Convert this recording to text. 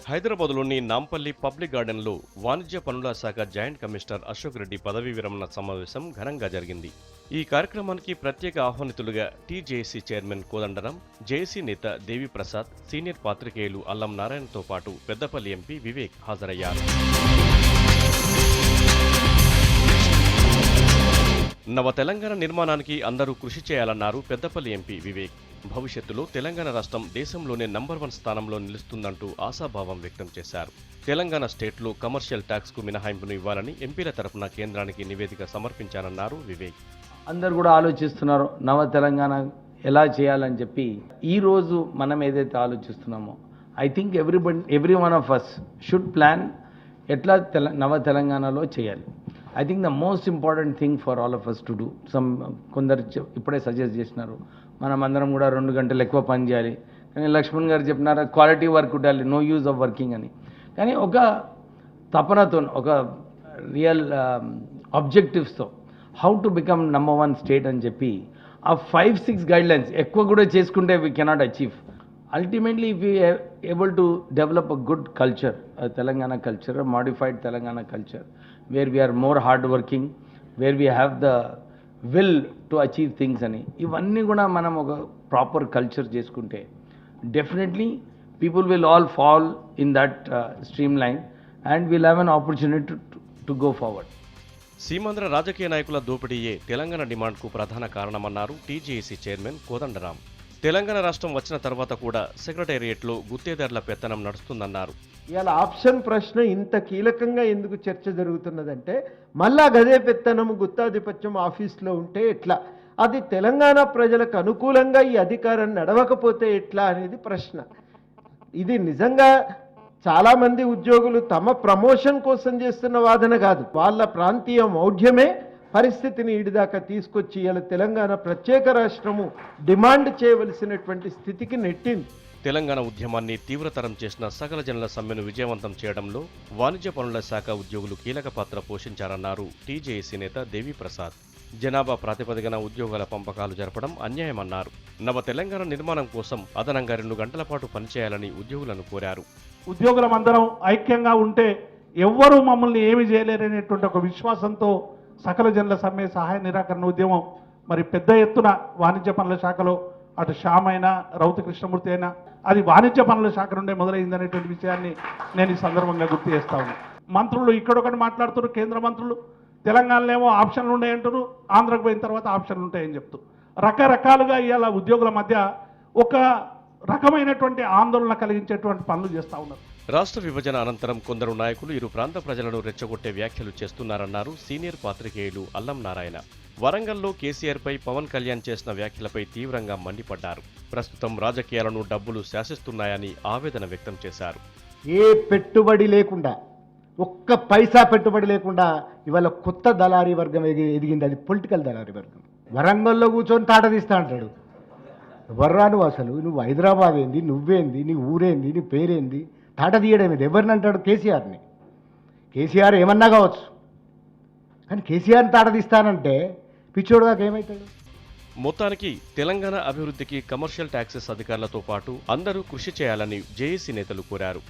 హైదరాబాద్లోని నాంపల్లి పబ్లిక్ గార్డెన్లో వాణిజ్య పనుల శాఖ జాయింట్ కమిషనర్ అశోక్ రెడ్డి పదవీ విరమణ సమావేశం ఘనంగా జరిగింది. ఈ కార్యక్రమానికి ప్రత్యేక ఆహ్వానితులుగా టీజేఏసీ చైర్మన్ కోదండరాం, జేఏసీ నేత దేవిప్రసాద్, సీనియర్ పాత్రికేయులు అల్లం నారాయణతో పాటు పెద్దపల్లి ఎంపీ వివేక్ హాజరయ్యారు. నవ తెలంగాణ నిర్మాణానికి అందరూ కృషి చేయాలన్నారు పెద్దపల్లి ఎంపీ వివేక్. భవిష్యత్తులో తెలంగాణ రాష్ట్రం దేశంలోనే నంబర్ 1 స్థానంలో నిలుస్తుందంటూ ఆశాభావం వ్యక్తం చేశారు. తెలంగాణ స్టేట్లో కమర్షియల్ ట్యాక్స్కు మినహాయింపును ఇవ్వాలని ఎంపీల తరపున కేంద్రానికి నివేదిక సమర్పించానన్నారు వివేక్. అందరు కూడా ఆలోచిస్తున్నారు నవ తెలంగాణ ఎలా చేయాలని చెప్పి. ఈరోజు మనం ఏదైతే ఆలోచిస్తున్నామో I think every one of us should plan ఎట్లా నవ తెలంగాణలో చేయాలి. I think the most important thing for all of us to do. కొందరు ఇప్పుడే సజెస్ట్ చేసినారు మనం అందరం కూడా 2 గంటలు ఎక్కువ పని చేయాలి, కానీ లక్ష్మణ్ గారు చెప్పినారు క్వాలిటీ వర్క్ ఉండాలి, నో యూజ్ ఆఫ్ వర్కింగ్ అని. కానీ ఒక తపనతో, ఒక రియల్ ఆబ్జెక్టివ్స్తో how to become number 1 state అని చెప్పి ఆ 5-6 గైడ్లైన్స్ ఎక్కువ కూడా చేసుకుంటే we cannot achieve. Ultimately, if we are able to develop a good culture, a Telangana culture, a modified Telangana culture, where we are more hardworking, where we have the will to achieve things అని ఇవన్నీ కూడా మనం ఒక proper culture చేసుకుంటే definitely people will all fall in that stream line and will have an opportunity to go forward. Seemandhra రాజకీయ నాయకుల దోపిడీయే తెలంగాణ డిమాండ్కు ప్రధాన కారణమన్నారు టీజేఏసీ చైర్మన్ కోదండరాం. తెలంగాణ రాష్ట్రం వచ్చిన తర్వాత కూడా సెక్రటేరియట్లో గుత్తేదారుల పెత్తనం నడుస్తుందన్నారు. ఇవాళ ఆప్షన్ ప్రశ్న ఇంత కీలకంగా ఎందుకు చర్చ జరుగుతున్నదంటే మళ్ళా గదే పెత్తనం గుత్తాధిపత్యం ఆఫీస్లో ఉంటే ఎట్లా, అది తెలంగాణ ప్రజలకు అనుకూలంగా ఈ అధికారం నడవకపోతే ఎట్లా అనేది ప్రశ్న. ఇది నిజంగా చాలామంది ఉద్యోగులు తమ ప్రమోషన్ కోసం చేస్తున్న వాదన కాదు, వాళ్ళ ప్రాంతీయ మౌఢ్యమే పరిస్థితిని ఇడిదాకా తీసుకొచ్చి ఇలా తెలంగాణ ప్రత్యేక రాష్ట్రము డిమాండ్ చేయవలసినటువంటి స్థితికి నెట్టింది. తెలంగాణ ఉద్యమాన్ని తీవ్రతరం చేసిన సకల జనుల సమ్మెను విజయవంతం చేయడంలో వాణిజ్య పనుల శాఖ ఉద్యోగులు కీలక పాత్ర పోషించారన్నారు టీజేఏసీ నేత దేవిప్రసాద్. జనాభా ప్రాతిపదికన ఉద్యోగాల పంపకాలు జరపడం అన్యాయమన్నారు. నవ తెలంగాణ నిర్మాణం కోసం అదనంగా 2 గంటల పాటు పనిచేయాలని ఉద్యోగులను కోరారు. ఉద్యోగులమందరం ఐక్యంగా ఉంటే ఎవ్వరూ మమ్మల్ని ఏమి చేయలేరనేటువంటి ఒక విశ్వాసంతో సకల జనుల సమ్మె సహాయ నిరాకరణ ఉద్యమం మరి పెద్ద ఎత్తున వాణిజ్య పనుల శాఖలో అటు శ్యామ్ అయినా రౌతు కృష్ణమూర్తి అయినా అది వాణిజ్య పనుల శాఖ నుండే మొదలైందనేటువంటి విషయాన్ని నేను ఈ సందర్భంగా గుర్తు చేస్తా ఉన్నాను. మంత్రులు ఇక్కడొకటి మాట్లాడుతున్నారు, కేంద్ర మంత్రులు తెలంగాణలో ఏమో ఆప్షన్లు ఉన్నాయంటారు, ఆంధ్రకు పోయిన తర్వాత ఆప్షన్లు ఉంటాయని చెప్తూ రకరకాలుగా ఇవాళ ఉద్యోగుల మధ్య ఒక రకమైనటువంటి ఆందోళన కలిగించేటువంటి పనులు చేస్తూ ఉన్నారు. రాష్ట్ర విభజన అనంతరం కొందరు నాయకులు ఇరు ప్రాంత ప్రజలను రెచ్చగొట్టే వ్యాఖ్యలు చేస్తున్నారన్నారు సీనియర్ పాత్రికేయులు అల్లం నారాయణ. వరంగల్లో కేసీఆర్పై పవన్ కళ్యాణ్ చేసిన వ్యాఖ్యలపై తీవ్రంగా మండిపడ్డారు. ప్రస్తుతం రాజకీయాలను డబ్బులు శాసిస్తున్నాయని ఆవేదన వ్యక్తం చేశారు. ఏ పెట్టుబడి లేకుండా, ఒక్క పైసా పెట్టుబడి లేకుండా ఇవాళ కొత్త దళారీ వర్గం ఎదిగింది, అది పొలిటికల్ దళారీ వర్గం. వరంగల్లో కూర్చొని తాట తీస్తా అంటాడు. ఎవర్రా నువ్వు, అసలు నువ్వు హైదరాబాద్ ఏంది, నువ్వేంది, నీ ఊరేంది, నీ పేరేంది, తాట తీయడం ఇది ఎవరిని అంటాడు? కేసీఆర్ని. కేసీఆర్ ఏమన్నా కావచ్చు, కానీ కేసీఆర్ని తాట తీస్తానంటే పిచ్చోడుగాక ఏమవుతాడు? మొత్తానికి తెలంగాణ అభివృద్ధికి కమర్షియల్ ట్యాక్సెస్ అధికారులతో పాటు అందరూ కృషి చేయాలని జేఏసీ నేతలు కోరారు.